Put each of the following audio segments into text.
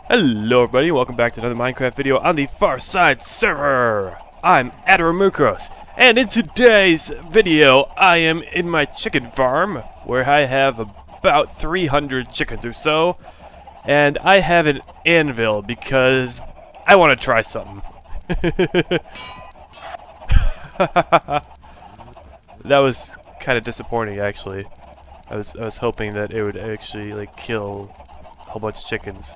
Hello everybody, welcome back to another Minecraft video on the Farside server! I'm Atyrum, and in today's video, I am in my chicken farm, where I have about 300 chickens or so, and I have an anvil because I want to try something. That was kind of disappointing, actually. I was hoping that it would actually like kill a whole bunch of chickens.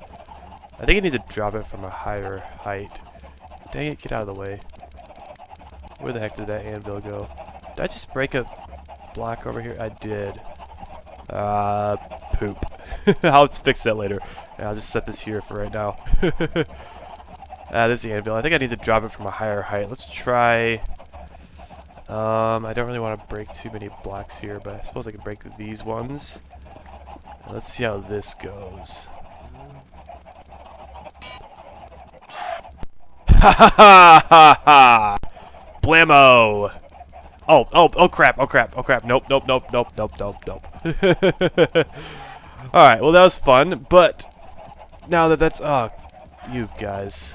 I think I need to drop it from a higher height. Dang it, get out of the way. Where the heck did that anvil go? Did I just break a block over here? I did. Poop. I'll fix that later. Yeah, I'll just set this here for right now. This anvil. I think I need to drop it from a higher height. Let's try... I don't really want to break too many blocks here, but I suppose I can break these ones. Let's see how this goes. Ha ha ha ha ha! Blammo! Oh crap, oh crap, oh crap. Nope. Alright, well that was fun, but now that that's... Oh, you guys.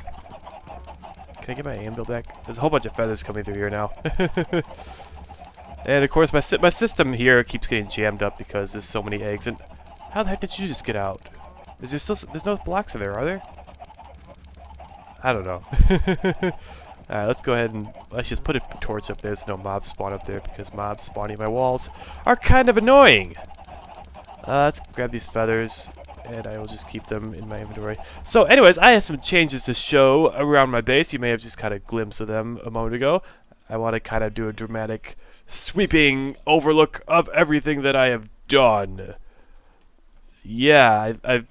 Can I get my anvil back? There's a whole bunch of feathers coming through here now. And of course my system here keeps getting jammed up because there's so many eggs. And how the heck did you just get out? Is there still... There's no blocks in there, are there? I don't know. Alright, let's go ahead and let's just put a torch up there so no mobs spawn up there, because mobs spawning my walls are kind of annoying. Let's grab these feathers and I will just keep them in my inventory. So anyways, I have some changes to show around my base. You may have just kind of glimpsed of them a moment ago. I want to kind of do a dramatic sweeping overlook of everything that I have done. Yeah, I've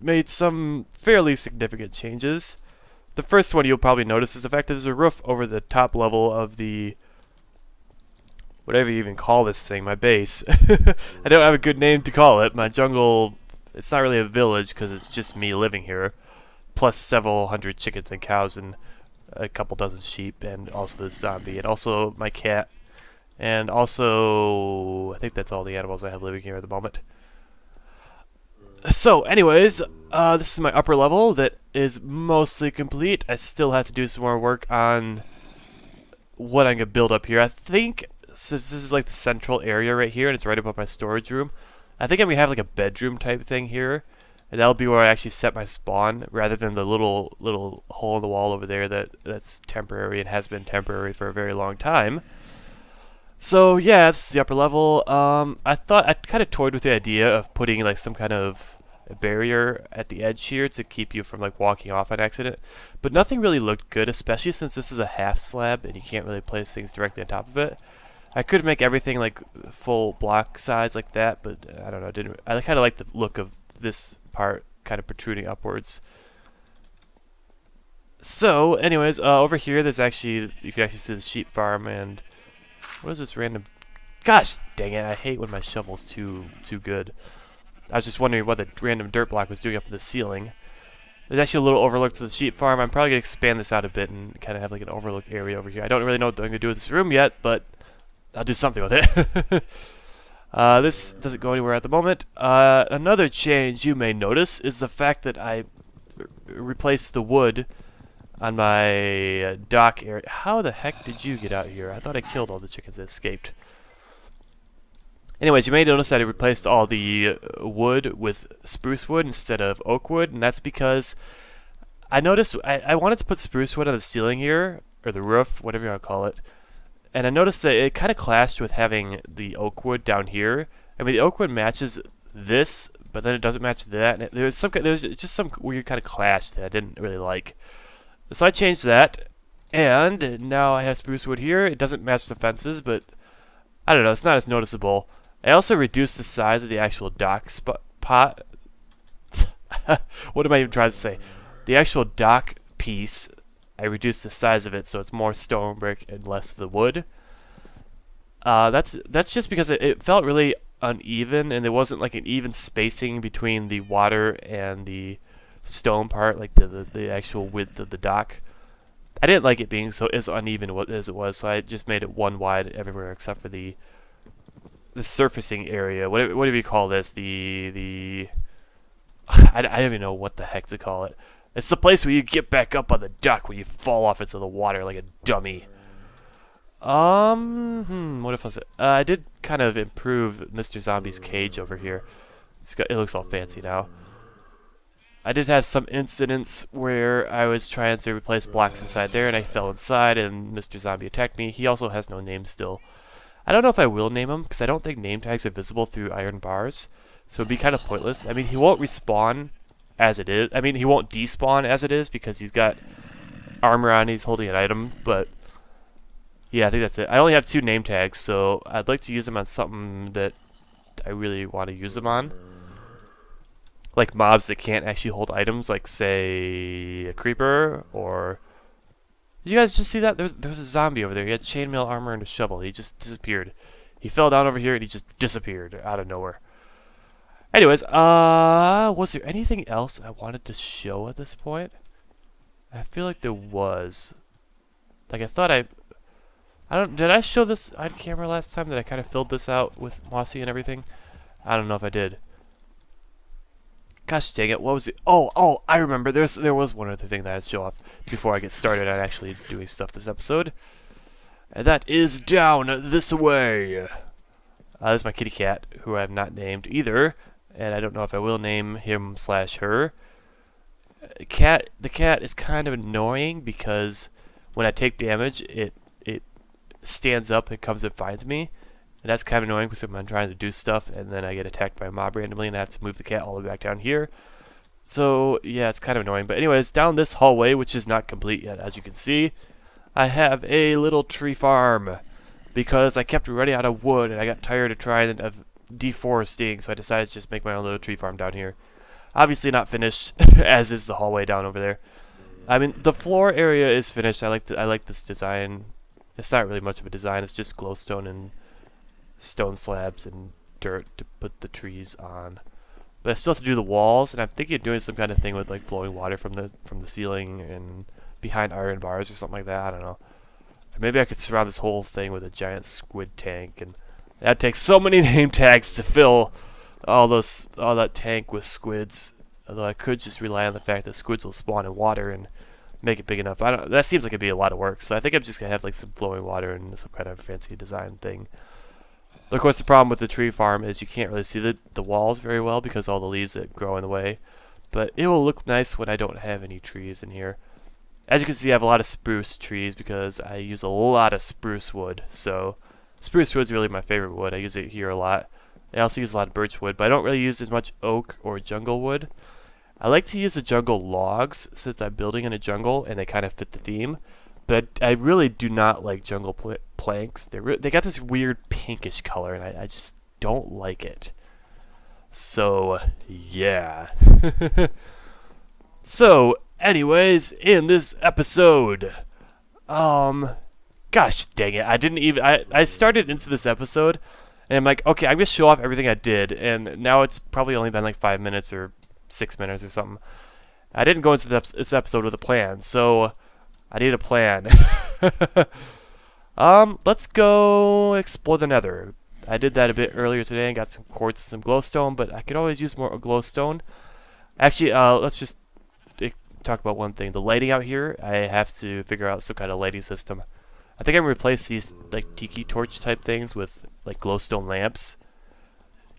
made some fairly significant changes. The first one you'll probably notice is the fact that there's a roof over the top level of the... whatever you even call this thing, my base. I don't have a good name to call it. My jungle, it's not really a village because it's just me living here. Plus several hundred chickens and cows and a couple dozen sheep and also the zombie. And also my cat. And also, I think that's all the animals I have living here at the moment. So, anyways, this is my upper level that is mostly complete. I still have to do some more work on what I'm going to build up here. I think, since this is like the central area right here, and it's right above my storage room, I think I'm going to have like a bedroom type thing here. And that'll be where I actually set my spawn, rather than the little hole in the wall over there that's temporary and has been temporary for a very long time. So yeah, this is the upper level. I thought I kind of toyed with the idea of putting like some kind of a barrier at the edge here to keep you from like walking off on accident, but nothing really looked good, especially since this is a half slab and you can't really place things directly on top of it. I could make everything like full block size like that, but I don't know. I kind of like the look of this part kind of protruding upwards. So, anyways, over here there's actually, you can actually see the sheep farm. And what is this random... Gosh dang it, I hate when my shovel's too good. I was just wondering what the random dirt block was doing up in the ceiling. There's actually a little overlook to the sheep farm. I'm probably going to expand this out a bit and kind of have like an overlook area over here. I don't really know what I'm going to do with this room yet, but I'll do something with it. This doesn't go anywhere at the moment. Another change you may notice is the fact that I replaced the wood on my dock area. How the heck did you get out here? I thought I killed all the chickens that escaped. Anyways, you may notice that I replaced all the wood with spruce wood instead of oak wood, and that's because I noticed I wanted to put spruce wood on the ceiling here, or the roof, whatever you want to call it, and I noticed that it kind of clashed with having the oak wood down here. I mean, the oak wood matches this, but then it doesn't match that, and there's just some weird kind of clash that I didn't really like. So I changed that, and now I have spruce wood here. It doesn't match the fences, but I don't know, it's not as noticeable. I also reduced the size of the actual dock pot. What am I even trying to say? The actual dock piece, I reduced the size of it so it's more stone brick and less of the wood. That's just because it felt really uneven, and there wasn't like an even spacing between the water and the stone part, like the actual width of the dock. I didn't like it being so as uneven as it was, so I just made it one wide everywhere except for the surfacing area. What do we call this? The I don't even know what the heck to call it. It's the place where you get back up on the dock when you fall off into the water like a dummy. What if I did kind of improve Mr. Zombie's cage over here. It looks all fancy now. I did have some incidents where I was trying to replace blocks inside there and I fell inside and Mr. Zombie attacked me. He also has no name still. I don't know if I will name him because I don't think name tags are visible through iron bars. So it'd be kind of pointless. I mean, he won't respawn as it is. I mean, he won't despawn as it is because he's got armor on, he's holding an item, but yeah, I think that's it. I only have 2 name tags, so I'd like to use them on something that I really want to use them on. Like mobs that can't actually hold items, like say a creeper, or... Did you guys just see that? There's a zombie over there. He had chainmail armor and a shovel. He just disappeared. He fell down over here and he just disappeared out of nowhere. Anyways, was there anything else I wanted to show at this point? I feel like there was. Like I thought did I show this on camera last time that I kind of filled this out with Mossy and everything? I don't know if I did. Gosh dang it, what was it? Oh, I remember. There was one other thing that I'd show off before I get started on actually doing stuff this episode. And that is down this way. This is my kitty cat, who I have not named either. And I don't know if I will name him / her. The cat is kind of annoying because when I take damage, it stands up and comes and finds me. And that's kind of annoying because I'm trying to do stuff and then I get attacked by a mob randomly and I have to move the cat all the way back down here. So yeah, it's kind of annoying. But anyways, down this hallway, which is not complete yet, as you can see, I have a little tree farm because I kept running out of wood and I got tired of trying of deforesting, so I decided to just make my own little tree farm down here. Obviously not finished, as is the hallway down over there. I mean, the floor area is finished. I like this design. It's not really much of a design. It's just glowstone and stone slabs and dirt to put the trees on. But I still have to do the walls, and I'm thinking of doing some kind of thing with like flowing water from the ceiling and behind iron bars or something like that. I don't know. Or maybe I could surround this whole thing with a giant squid tank, and that takes so many name tags to fill all that tank with squids. Although I could just rely on the fact that squids will spawn in water and make it big enough. That seems like it'd be a lot of work. So I think I'm just gonna have like some flowing water and some kind of fancy design thing. Of course, the problem with the tree farm is you can't really see the walls very well because all the leaves that grow in the way. But it will look nice when I don't have any trees in here. As you can see, I have a lot of spruce trees because I use a lot of spruce wood. So spruce wood is really my favorite wood. I use it here a lot. I also use a lot of birch wood, but I don't really use as much oak or jungle wood. I like to use the jungle logs since I'm building in a jungle and they kind of fit the theme. But I really do not like jungle planks. They got this weird pinkish color, and I just don't like it. So, yeah. So, anyways, in this episode, gosh dang it, I started into this episode, and I'm like, okay, I'm gonna show off everything I did, and now it's probably only been like 5 minutes or 6 minutes or something. I didn't go into this episode with a plan, so I need a plan. Let's go explore the nether. I did that a bit earlier today and got some quartz and some glowstone, but I could always use more glowstone. Actually, let's just talk about one thing. The lighting out here, I have to figure out some kind of lighting system. I think I'm going to replace these like tiki torch type things with like glowstone lamps.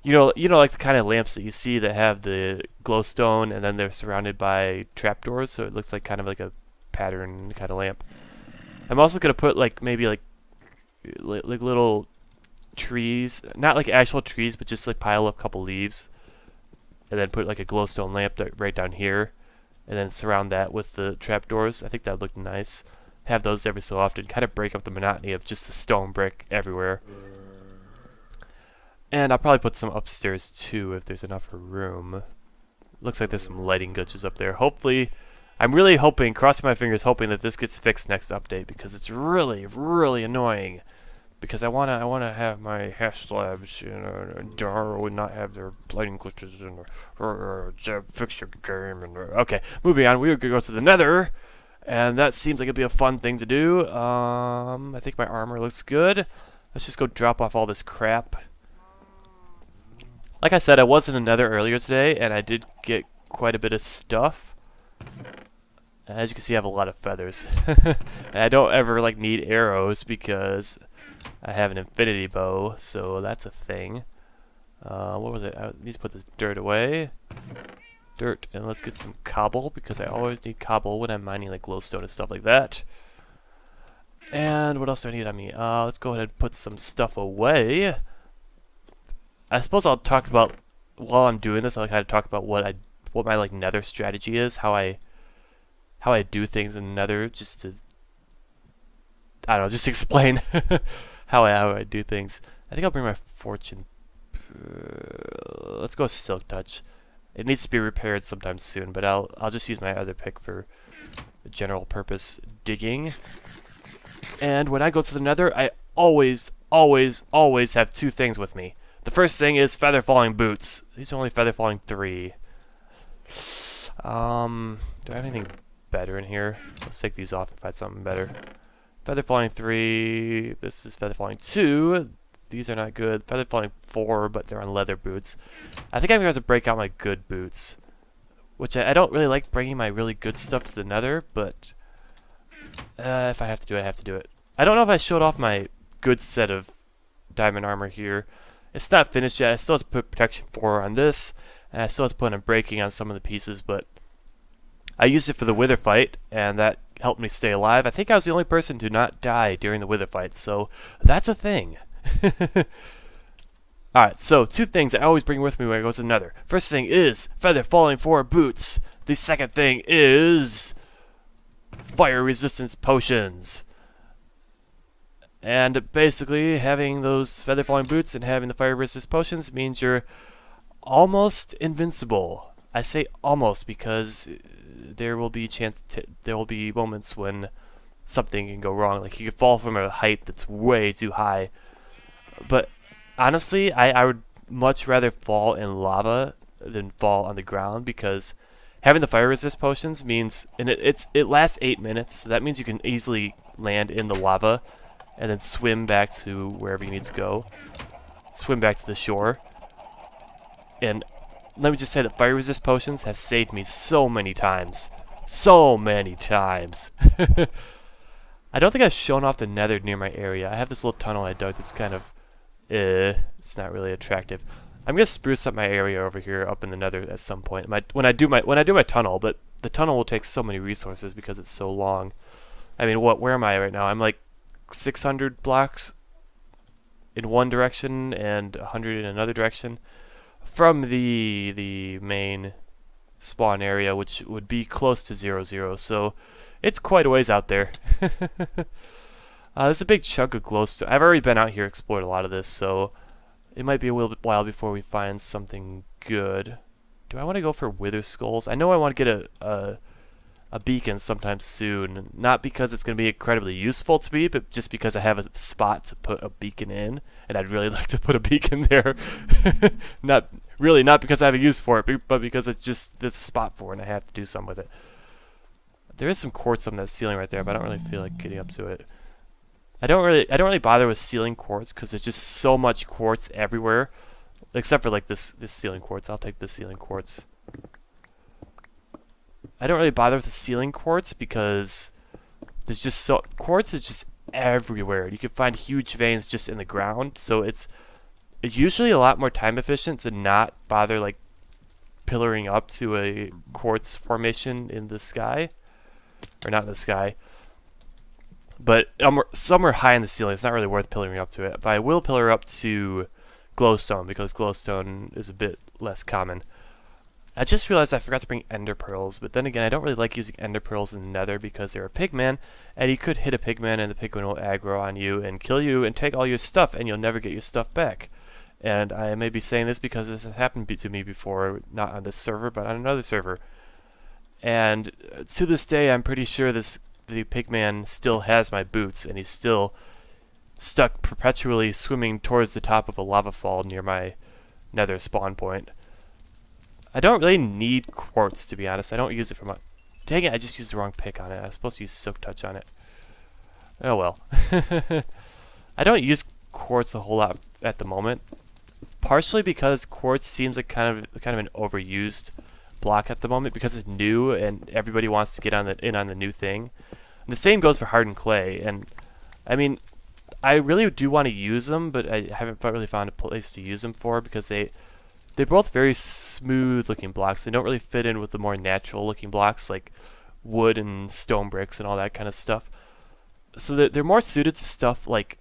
You know, like the kind of lamps that you see that have the glowstone and then they're surrounded by trapdoors, so it looks like kind of like a pattern kind of lamp. I'm also gonna put like maybe like little trees, not like actual trees, but just like pile up a couple leaves, and then put like a glowstone lamp right down here, and then surround that with the trapdoors. I think that would look nice. Have those every so often, kind of break up the monotony of just a stone brick everywhere. And I'll probably put some upstairs too if there's enough room. Looks like there's some lighting glitches up there. Hopefully. I'm really hoping, crossing my fingers, hoping that this gets fixed next update because it's really, really annoying. Because I wanna have my hash slabs, you know, Dar would not have their lighting glitches and fix your game. And okay, moving on. We're gonna go to the Nether, and that seems like it'd be a fun thing to do. I think my armor looks good. Let's just go drop off all this crap. Like I said, I was in the Nether earlier today, and I did get quite a bit of stuff. As you can see, I have a lot of feathers. And I don't ever like need arrows because I have an infinity bow, so that's a thing. What was it? I need to put the dirt away. Dirt, and let's get some cobble because I always need cobble when I'm mining like glowstone and stuff like that. And what else do I need on me? Let's go ahead and put some stuff away. I suppose I'll talk about while I'm doing this. I'll kind of talk about what my like nether strategy is, how I do things in nether, just to I don't know, just explain how I do things. I think I'll bring my fortune. Let's go silk touch. It needs to be repaired sometime soon, but I'll just use my other pick for the general purpose digging. And when I go to the nether, I always have two things with me. The first thing is feather falling boots. These are only feather falling 3. Do I have anything better in here? Let's take these off and find something better. Feather falling 3. This is feather falling 2. These are not good. Feather falling 4, but they're on leather boots. I think I'm gonna have to break out my good boots, which I don't really like bringing my really good stuff to the nether, but if I have to do it, I have to do it. I don't know if I showed off my good set of diamond armor here. It's not finished yet. I still have to put protection 4 on this, and I still have to put unbreaking on some of the pieces, but I used it for the wither fight, and that helped me stay alive. I think I was the only person to not die during the wither fight, so that's a thing. Alright, so 2 things I always bring with me when I go to the nether. First thing is feather falling 4 boots. The second thing is fire resistance potions. And basically, having those feather falling boots and having the fire resistance potions means you're almost invincible. I say almost because there will be there will be moments when something can go wrong. Like you could fall from a height that's way too high. But honestly, I would much rather fall in lava than fall on the ground, because having the fire resist potions means, and it lasts 8 minutes, so that means you can easily land in the lava and then swim back to wherever you need to go. Swim back to the shore. And let me just say that fire resist potions have saved me so many times. So many times. I don't think I've shown off the nether near my area. I have this little tunnel I dug that's kind of it's not really attractive. I'm gonna spruce up my area over here up in the nether at some point. When I do my tunnel, but the tunnel will take so many resources because it's so long. I mean, where am I right now? I'm like 600 blocks in one direction and 100 in another direction from the main spawn area, which would be close to 0, so it's quite a ways out there. There's a big chunk of glowstone. I've already been out here, explored a lot of this, so it might be a little while before we find something good. Do I want to go for wither skulls? I know I want to get a beacon sometime soon, not because it's going to be incredibly useful to me, but just because I have a spot to put a beacon in, and I'd really like to put a beacon there. Not because I have a use for it, but because it's just there's a spot for it and I have to do something with it. There is some quartz on that ceiling right there, but I don't really feel like getting up to it. I don't really bother with ceiling quartz because there's just so much quartz everywhere, except for like this ceiling quartz. I'll take this ceiling quartz. I don't really bother with the ceiling quartz because there's just quartz is just everywhere. You can find huge veins just in the ground, so it's usually a lot more time efficient to not bother like pillaring up to a quartz formation in the sky, or not in the sky, but somewhere high in the ceiling. It's not really worth pillaring up to it, but I will pillar up to glowstone because glowstone is a bit less common. I just realized I forgot to bring ender pearls, but then again, I don't really like using ender pearls in the nether because they're a pigman, and you could hit a pigman and the pigman will aggro on you and kill you and take all your stuff, and you'll never get your stuff back. And I may be saying this because this has happened to me before, not on this server, but on another server. And to this day, I'm pretty sure the pigman still has my boots, and he's still stuck perpetually swimming towards the top of a lava fall near my nether spawn point. I don't really need quartz, to be honest. I don't use it for much. Dang it, I just used the wrong pick on it. I was supposed to use silk touch on it. Oh well. I don't use quartz a whole lot at the moment. Partially because quartz seems like kind of an overused block at the moment because it's new and everybody wants to get in on the new thing. And the same goes for hardened clay. And I mean, I really do want to use them, but I haven't really found a place to use them for because they're both very smooth looking blocks. They don't really fit in with the more natural looking blocks like wood and stone bricks and all that kind of stuff. So they're more suited to stuff like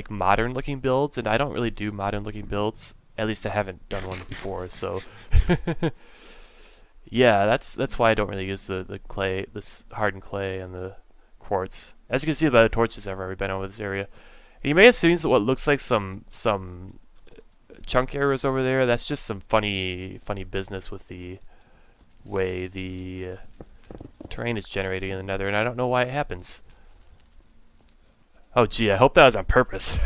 modern looking builds, and I don't really do modern looking builds. At least I haven't done one before, so yeah, that's why I don't really use the clay, this hardened clay and the quartz. As you can see by the torches I've already been over this area. And you may have seen what looks like some chunk errors over there. That's just some funny business with the way the terrain is generating in the nether, and I don't know why it happens. Oh gee, I hope that was on purpose.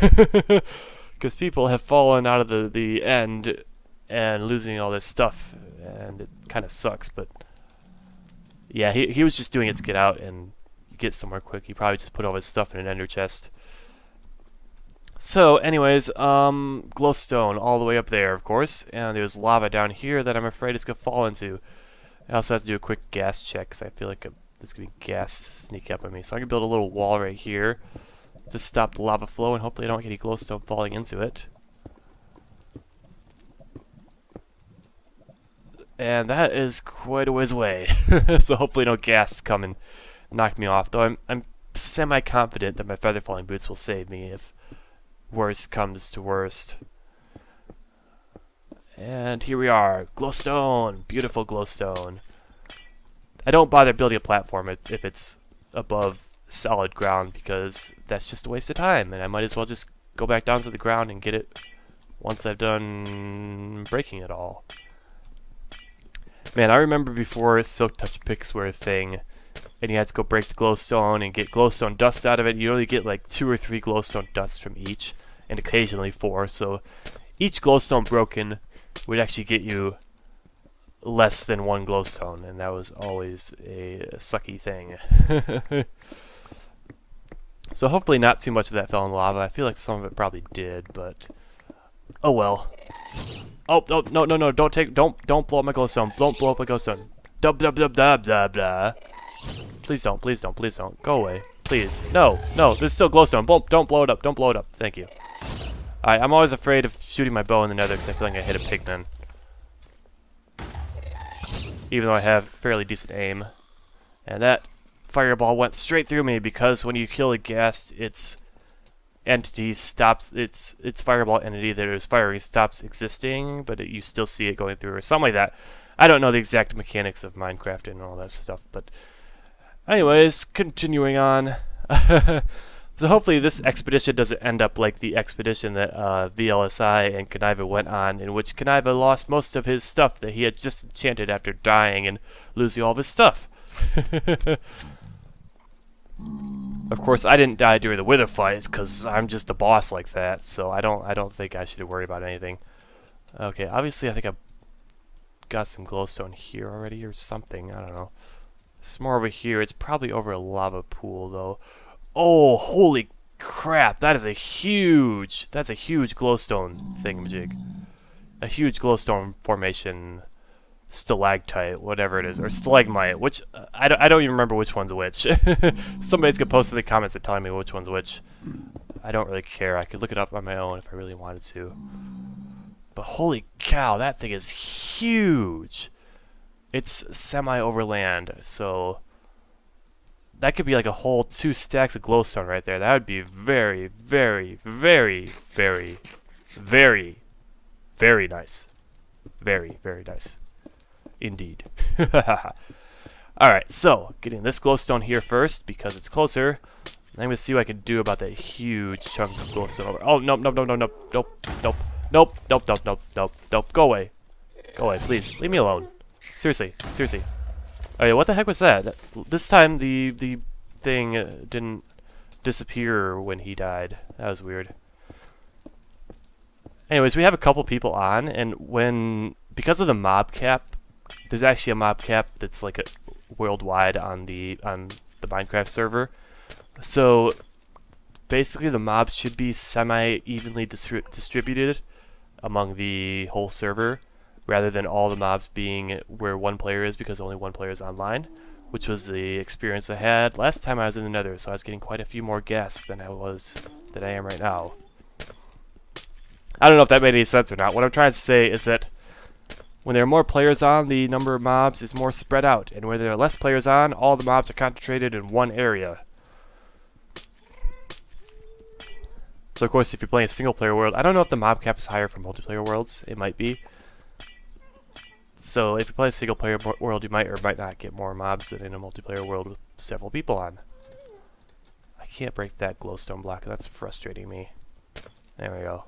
Because people have fallen out of the end and losing all this stuff, and it kind of sucks, but yeah, he was just doing it to get out and get somewhere quick. He probably just put all his stuff in an ender chest. So anyways, glowstone all the way up there, of course, and there's lava down here that I'm afraid it's going to fall into. I also have to do a quick gas check because I feel like there's going to be gas sneaking up on me. So I'm going to build a little wall right here to stop the lava flow, and hopefully I don't get any glowstone falling into it. And that is quite a ways away, so hopefully no gas come and knock me off. Though I'm semi-confident that my feather falling boots will save me if worst comes to worst. And here we are, glowstone, beautiful glowstone. I don't bother building a platform if it's above solid ground because that's just a waste of time, and I might as well just go back down to the ground and get it once I've done breaking it all. Man, I remember before silk touch picks were a thing and you had to go break the glowstone and get glowstone dust out of it. You only get like 2 or 3 glowstone dusts from each, and occasionally 4, so each glowstone broken would actually get you less than 1 glowstone, and that was always a sucky thing. So hopefully not too much of that fell in lava. I feel like some of it probably did, but oh well. Oh no! Don't blow up my glowstone. Don't blow up my glowstone. Dub. Please don't. Go away, please. No. There's still glowstone. Don't blow it up. Don't blow it up. Thank you. Alright, I'm always afraid of shooting my bow in the nether because I feel like I hit a pigman. Even though I have fairly decent aim, and that fireball went straight through me because when you kill a ghast, its entity stops, its fireball entity that it was firing stops existing, but you still see it going through or something like that. I don't know the exact mechanics of Minecraft and all that stuff, but anyways, continuing on. So hopefully this expedition doesn't end up like the expedition that VLSI and Kniva went on, in which Kniva lost most of his stuff that he had just enchanted after dying and losing all of his stuff. Of course, I didn't die during the wither fights because I'm just a boss like that, so I don't think I should worry about anything. Okay, obviously I think I've got some glowstone here already or something. I don't know. It's more over here. It's probably over a lava pool though. Oh, holy crap! That's a huge glowstone thingamajig. A huge glowstone formation, stalactite, whatever it is, or stalagmite. Which I don't even remember which one's which. Somebody's gonna post in the comments and tell me which one's which. I don't really care. I could look it up on my own if I really wanted to. But holy cow, that thing is huge. It's semi-overland, so that could be like a whole 2 stacks of glowstone right there. That would be very, very, very, very, very, very nice. Very, very nice. Indeed. Alright, so getting this glowstone here first because it's closer. I'm going to see what I can do about that huge chunk of glowstone over. Oh, nope. Go away. Go away, please. Leave me alone. Seriously. Oh yeah, what the heck was that? This time the thing didn't disappear when he died. That was weird. Anyways, we have a couple people on, and because of the mob cap, there's actually a mob cap that's like worldwide on the Minecraft server. So basically the mobs should be semi-evenly distributed among the whole server, rather than all the mobs being where one player is because only one player is online, which was the experience I had last time I was in the Nether. So I was getting quite a few more guests than I am right now. I don't know if that made any sense or not. What I'm trying to say is that when there are more players on, the number of mobs is more spread out, and where there are less players on, all the mobs are concentrated in one area. So of course, if you're playing a single player world, I don't know if the mob cap is higher for multiplayer worlds. It might be. So if you play a single player world, you might or might not get more mobs than in a multiplayer world with several people on. I can't break that glowstone block. That's frustrating me. There we go.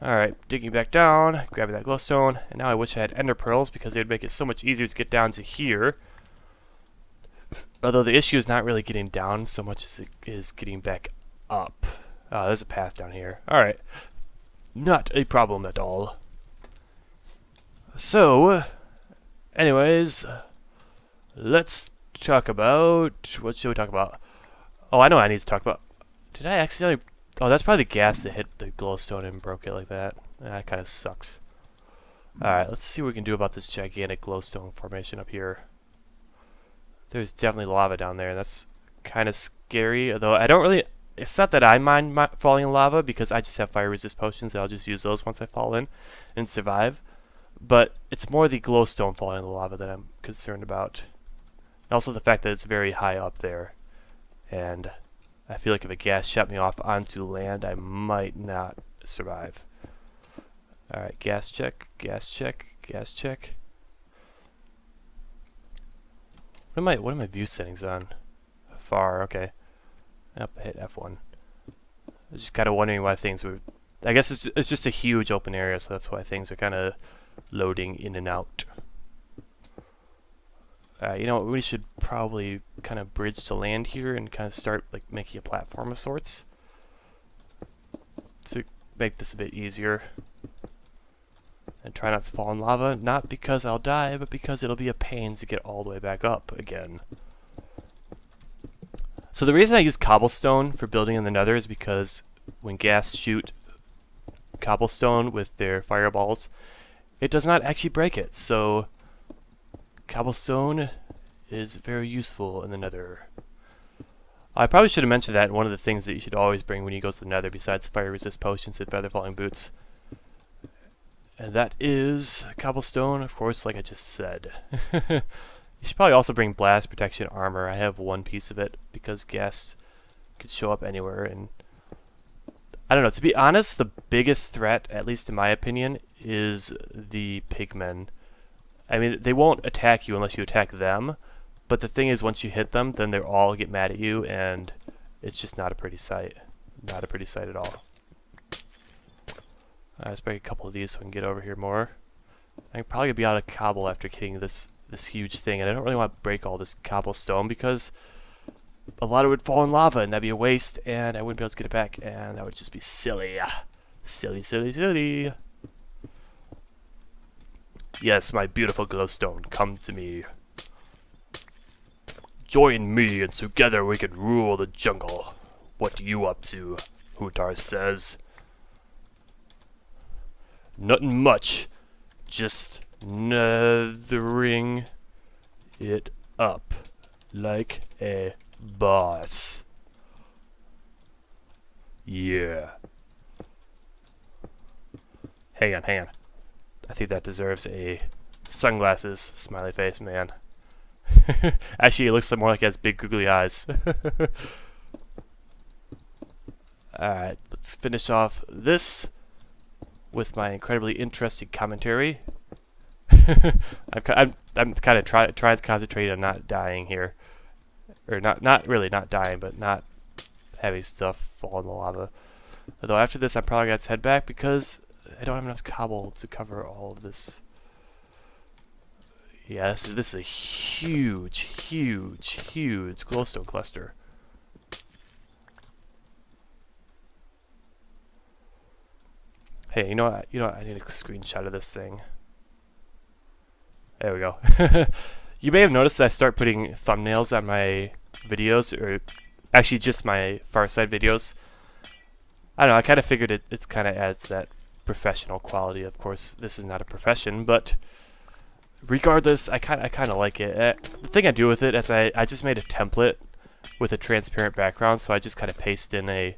Alright, digging back down, grabbing that glowstone, and now I wish I had ender pearls because they would make it so much easier to get down to here. Although the issue is not really getting down so much as it is getting back up. Oh, there's a path down here. Alright. Not a problem at all. So, anyways, let's talk about... What should we talk about? Oh, I know what I need to talk about. Did I accidentally... Oh, that's probably the gas that hit the glowstone and broke it like that. That kind of sucks. Alright, let's see what we can do about this gigantic glowstone formation up here. There's definitely lava down there, and that's kind of scary. Although I don't really... It's not that I mind falling in lava, because I just have fire resist potions, and I'll just use those once I fall in and survive. But it's more the glowstone falling in the lava that I'm concerned about. And also the fact that it's very high up there. And I feel like if a gas shot me off onto land, I might not survive. Alright, gas check, gas check, gas check. What are my view settings on? Far, okay. Yep, I hit F1. I was just kind of wondering why things were... I guess it's just a huge open area, so that's why things are kind of loading in and out. You know what, we should probably kind of bridge to land here and kind of start like making a platform of sorts to make this a bit easier. And try not to fall in lava, not because I'll die, but because it'll be a pain to get all the way back up again. So the reason I use cobblestone for building in the Nether is because when ghast shoot cobblestone with their fireballs, it does not actually break it. So cobblestone is very useful in the Nether. I probably should have mentioned that in one of the things that you should always bring when you go to the Nether besides fire resist potions and feather falling boots. And that is cobblestone, of course, like I just said. You should probably also bring blast protection armor. I have one piece of it because ghast could show up anywhere, and I don't know, to be honest, the biggest threat, at least in my opinion, is the pigmen. I mean, they won't attack you unless you attack them, but the thing is, once you hit them, then they all get mad at you, and it's just not a pretty sight. Not a pretty sight at all. Let's break a couple of these so we can get over here more. I'm probably going to be out of cobble after hitting this huge thing, and I don't really want to break all this cobblestone because a lot of it would fall in lava, and that'd be a waste, and I wouldn't be able to get it back, and that would just be silly. Silly, silly, silly. Yes, my beautiful glowstone, come to me. Join me, and together we can rule the jungle. What you up to? Hootar says. Nothing much. Just nethering it up like a boss. Yeah. Hang on, hang on. I think that deserves a sunglasses smiley face, man. Actually, it looks more like it has big googly eyes. Alright, let's finish off this with my incredibly interesting commentary. I'm kind of trying to concentrate on not dying here. Or not really not dying, but not having stuff fall in the lava. Although after this, I probably got to head back because I don't have enough cobble to cover all of this. Yeah, this is a huge, huge, huge glowstone cluster. Hey, you know what? I need a screenshot of this thing. There we go. You may have noticed that I start putting thumbnails on my videos, or actually just my Farside videos. I don't know, I kind of figured it kind of adds that professional quality. Of course, this is not a profession, but regardless, I kind of like it. The thing I do with it is I just made a template with a transparent background, so I just kind of paste in a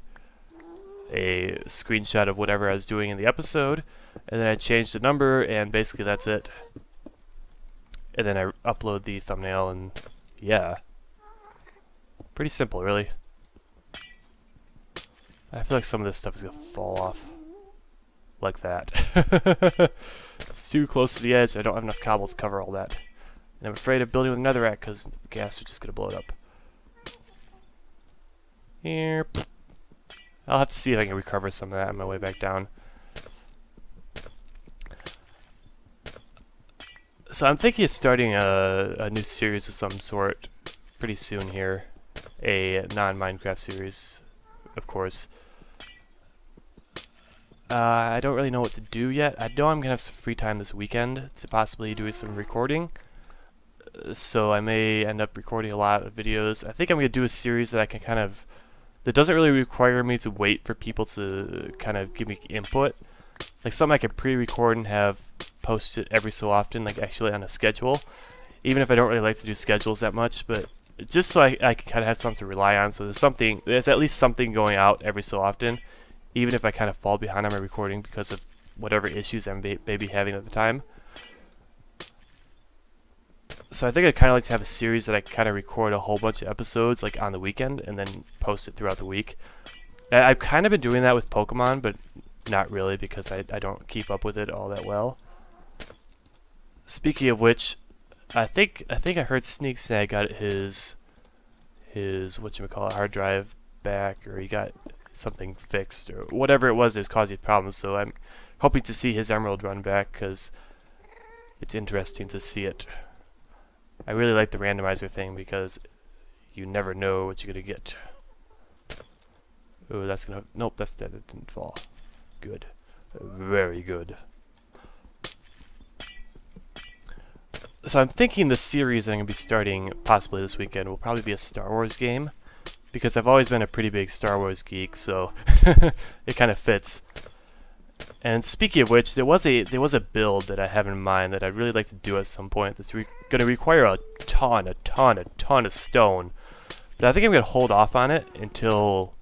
screenshot of whatever I was doing in the episode, and then I change the number, and basically that's it. And then I upload the thumbnail, and yeah, pretty simple, really. I feel like some of this stuff is gonna fall off like that. It's too close to the edge. I don't have enough cobbles to cover all that, and I'm afraid of building with netherrack because the gas is just gonna blow it up. Here, I'll have to see if I can recover some of that on my way back down. So I'm thinking of starting a new series of some sort pretty soon here. A non-Minecraft series, of course. I don't really know what to do yet. I know I'm going to have some free time this weekend to possibly do some recording. So I may end up recording a lot of videos. I think I'm going to do a series that I can that doesn't really require me to wait for people to kind of give me input. Like something I can pre-record and have posted every so often, like actually on a schedule. Even if I don't really like to do schedules that much, but just so I can kind of have something to rely on. So there's at least something going out every so often, even if I kind of fall behind on my recording because of whatever issues I may be having at the time. So I think I'd kind of like to have a series that I kind of record a whole bunch of episodes like on the weekend and then post it throughout the week. I've kind of been doing that with Pokemon, but not really because I don't keep up with it all that well. Speaking of which, I think I heard Sneak say I got his whatchamacallit hard drive back, or he got something fixed or whatever it was that was causing problems. So I'm hoping to see his emerald run back because it's interesting to see it. I really like the randomizer thing because you never know what you're gonna get. Oh, that's gonna nope, that's dead. It didn't fall. Good, very good. So I'm thinking the series that I'm gonna be starting possibly this weekend will probably be a Star Wars game, because I've always been a pretty big Star Wars geek, so it kind of fits. And speaking of which, there was a build that I have in mind that I'd really like to do at some point. That's going to require a ton of stone. But I think I'm going to hold off on it until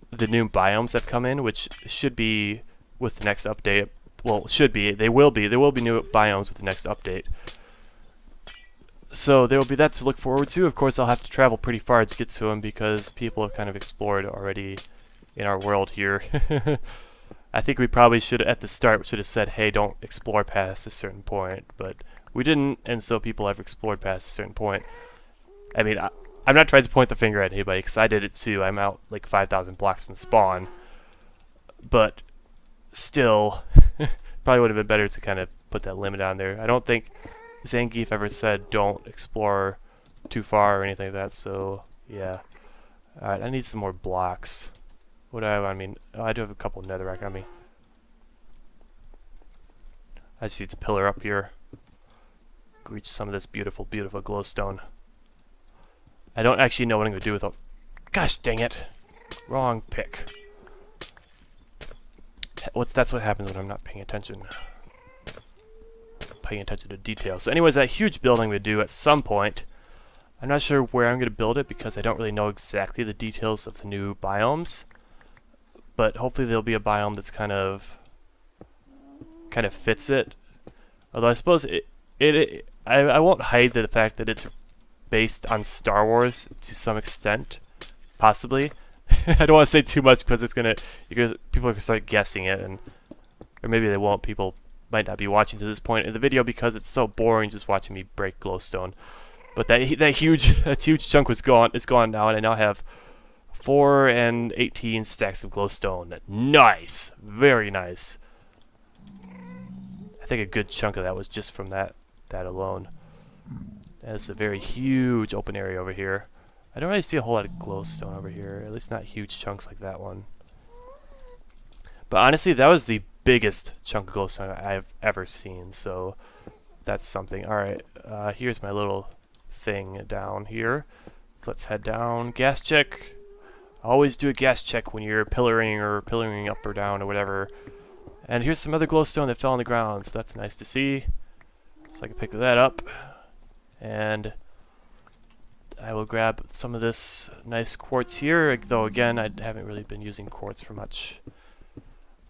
the new biomes have come in, which should be with the next update. Well, should be. They will be. There will be new biomes with the next update. So there will be that to look forward to. Of course, I'll have to travel pretty far to get to them because people have kind of explored already in our world here. I think we probably should, at the start, have said, hey, don't explore past a certain point. But we didn't, and so people have explored past a certain point. I mean, I'm not trying to point the finger at anybody, because I did it too. I'm out like 5,000 blocks from spawn. But still, probably would have been better to kind of put that limit on there. I don't think Zangief ever said don't explore too far or anything like that, so yeah. Alright, I need some more blocks. What do I have on me? Oh, I do have a couple of netherrack on me. I just need to pillar up here. Reach some of this beautiful, beautiful glowstone. I don't actually know what I'm going to do with all... Gosh dang it! Wrong pick. That's what happens when I'm not paying attention. Paying attention to details. So anyways, that huge building we do at some point. I'm not sure where I'm going to build it because I don't really know exactly the details of the new biomes. But hopefully there'll be a biome that's kind of fits it. Although I suppose I won't hide the fact that it's based on Star Wars to some extent, possibly. I don't want to say too much because people are gonna start guessing it, or maybe they won't. People might not be watching to this point in the video because it's so boring just watching me break glowstone. But that huge chunk was gone. It's gone now, and I now have 4 and 18 stacks of glowstone. Nice, very nice. I think a good chunk of that was just from that alone. That's a very huge open area over here. I don't really see a whole lot of glowstone over here, at least not huge chunks like that one. But honestly, that was the biggest chunk of glowstone I've ever seen, so that's something. Alright, here's my little thing down here. So let's head down. Gas check. Always do a gas check when you're pillaring up or down or whatever. And here's some other glowstone that fell on the ground, so that's nice to see. So I can pick that up. And I will grab some of this nice quartz here, though again, I haven't really been using quartz for much.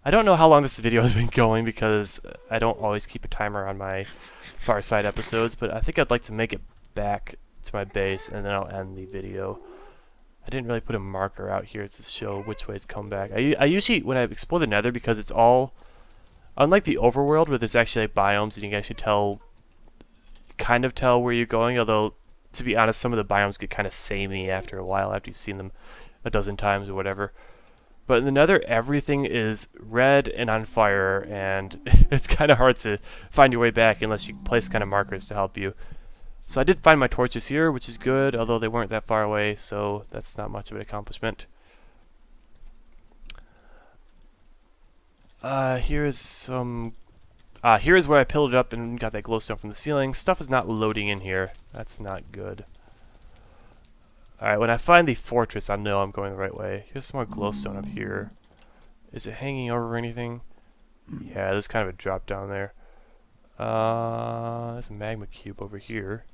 I don't know how long this video has been going because I don't always keep a timer on my Farside episodes, but I think I'd like to make it back to my base and then I'll end the video. I didn't really put a marker out here to show which way it's come back. I usually, when I explore the nether, because it's all, unlike the overworld where there's actually like biomes and you can actually kind of tell where you're going, although to be honest, some of the biomes get kind of samey after a while, after you've seen them a dozen times or whatever. But in the nether, everything is red and on fire, and it's kind of hard to find your way back unless you place kind of markers to help you. So I did find my torches here, which is good, although they weren't that far away, so that's not much of an accomplishment. Here's some... here's where I pilled it up and got that glowstone from the ceiling. Stuff is not loading in here. That's not good. Alright, when I find the fortress, I know I'm going the right way. Here's some more glowstone up here. Is it hanging over anything? Yeah, there's kind of a drop down there. There's a magma cube over here.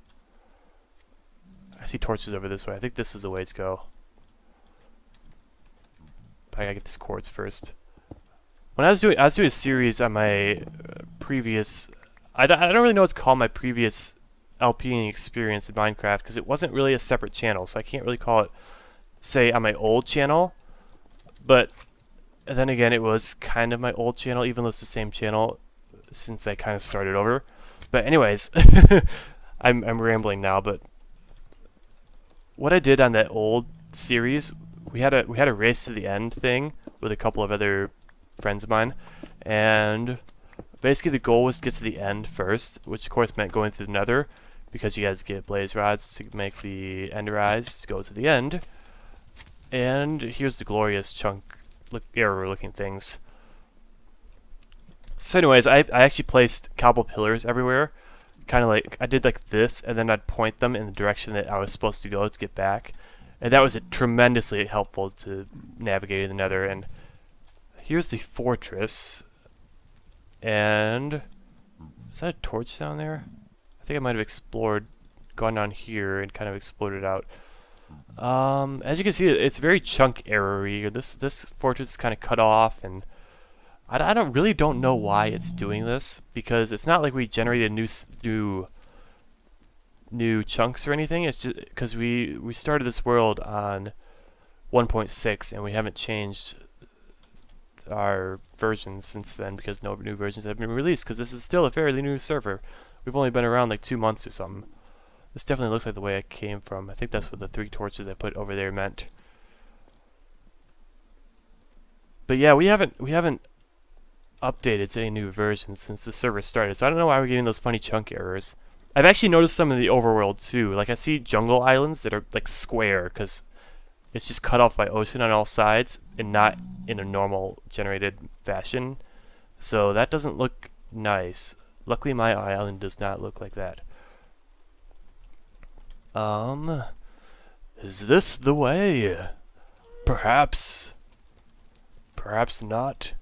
I see torches over this way. I think this is the way to go. But I gotta get this quartz first. When I was doing a series on my previous... I don't really know what's called my previous LPing experience in Minecraft, because it wasn't really a separate channel, so I can't really call it, say, on my old channel. But then again, it was kind of my old channel, even though it's the same channel, since I kind of started over. But anyways, I'm rambling now. But what I did on that old series, we had a race to the end thing with a couple of other friends of mine, and basically the goal was to get to the end first, which of course meant going through the nether, because you guys get blaze rods to make the ender eyes to go to the end. And here's the glorious chunk error looking things. So anyways, I actually placed cobble pillars everywhere, kind of like I did like this, and then I'd point them in the direction that I was supposed to go to get back, and that was tremendously helpful to navigating the nether. And here's the fortress, and is that a torch down there? I think I might have gone down here and kind of explored it out. As you can see, it's very chunk error-y. This fortress is kind of cut off, and I really don't know why it's doing this, because it's not like we generated new chunks or anything. It's just because we started this world on 1.6 and we haven't changed our versions since then, because no new versions have been released, because this is still a fairly new server. We've only been around like 2 months or something. This definitely looks like the way I came from. I think that's what the 3 torches I put over there meant. But yeah, we haven't updated to any new versions since the server started, so I don't know why we're getting those funny chunk errors. I've actually noticed some in the overworld too. Like I see jungle islands that are like square because it's just cut off by ocean on all sides and not in a normal generated fashion. So that doesn't look nice. Luckily my island does not look like that. Is this the way? Perhaps. Perhaps not.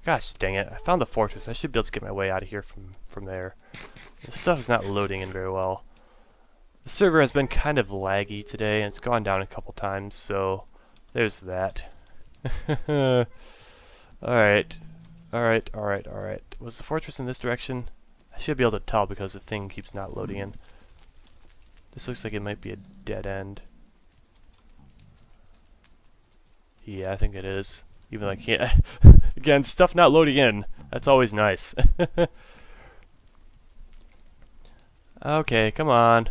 Gosh dang it, I found the fortress. I should be able to get my way out of here from there. This stuff is not loading in very well. The server has been kind of laggy today, and it's gone down a couple times, so there's that. Alright. Was the fortress in this direction? I should be able to tell because the thing keeps not loading in. This looks like it might be a dead end. Yeah, I think it is. Even though I can't... Again, stuff not loading in. That's always nice. Okay, come on.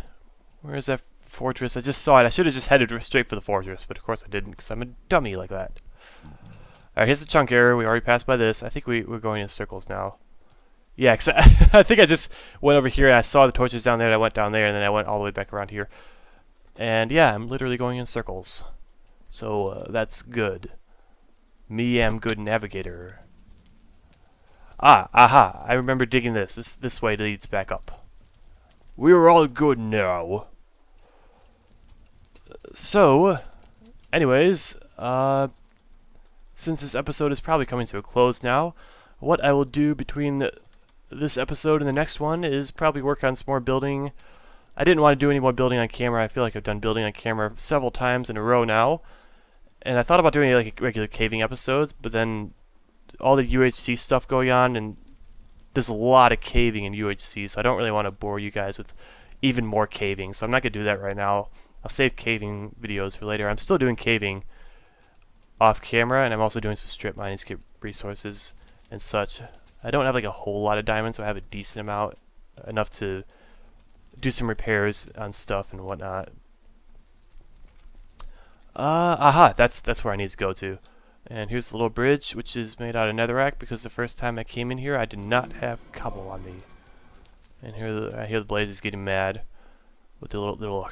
Where is that fortress? I just saw it. I should have just headed straight for the fortress, but of course I didn't, because I'm a dummy like that. Alright, here's the chunk error. We already passed by this. I think we're going in circles now. Yeah, because I think I just went over here and I saw the torches down there and I went down there and then I went all the way back around here. And yeah, I'm literally going in circles. So that's good. Me am good navigator. Aha! I remember digging this. This way leads back up. We're all good now. So, anyways, since this episode is probably coming to a close now, what I will do between this episode and the next one is probably work on some more building. I didn't want to do any more building on camera. I feel like I've done building on camera several times in a row now. And I thought about doing like regular caving episodes, but then all the UHC stuff going on, and there's a lot of caving in UHC, so I don't really want to bore you guys with even more caving. So I'm not going to do that right now. I'll save caving videos for later. I'm still doing caving off camera, and I'm also doing some strip mining to get resources and such. I don't have like a whole lot of diamonds, so I have a decent amount, enough to do some repairs on stuff and whatnot. Aha, that's where I need to go to. And here's the little bridge, which is made out of netherrack, because the first time I came in here, I did not have cobble on me. And here I hear the blazes getting mad with the little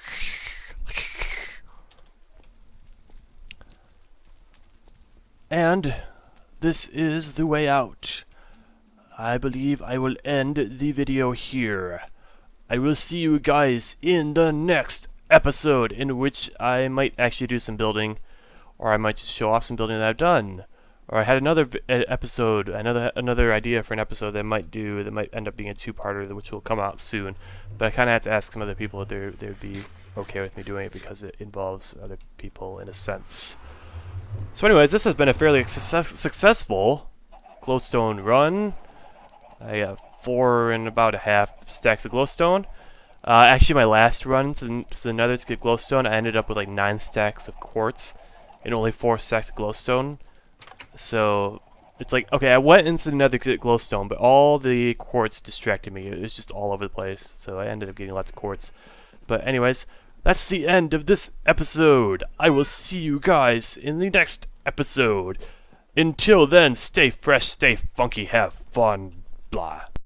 And this is the way out. I believe I will end the video here. I will see you guys in the next episode, in which I might actually do some building, or I might just show off some building that I've done. Or I had another episode, another idea for an episode that might end up being a two-parter, which will come out soon. But I kind of had to ask some other people if they'd be okay with me doing it, because it involves other people in a sense. So anyways, this has been a fairly successful glowstone run. I got 4.5 stacks of glowstone. Actually, my last run to the nether to get glowstone, I ended up with like 9 stacks of quartz and only 4 stacks of glowstone. So it's like, okay, I went into the nether to get glowstone, but all the quartz distracted me. It was just all over the place, so I ended up getting lots of quartz. But anyways, that's the end of this episode. I will see you guys in the next episode. Until then, stay fresh, stay funky, have fun, blah.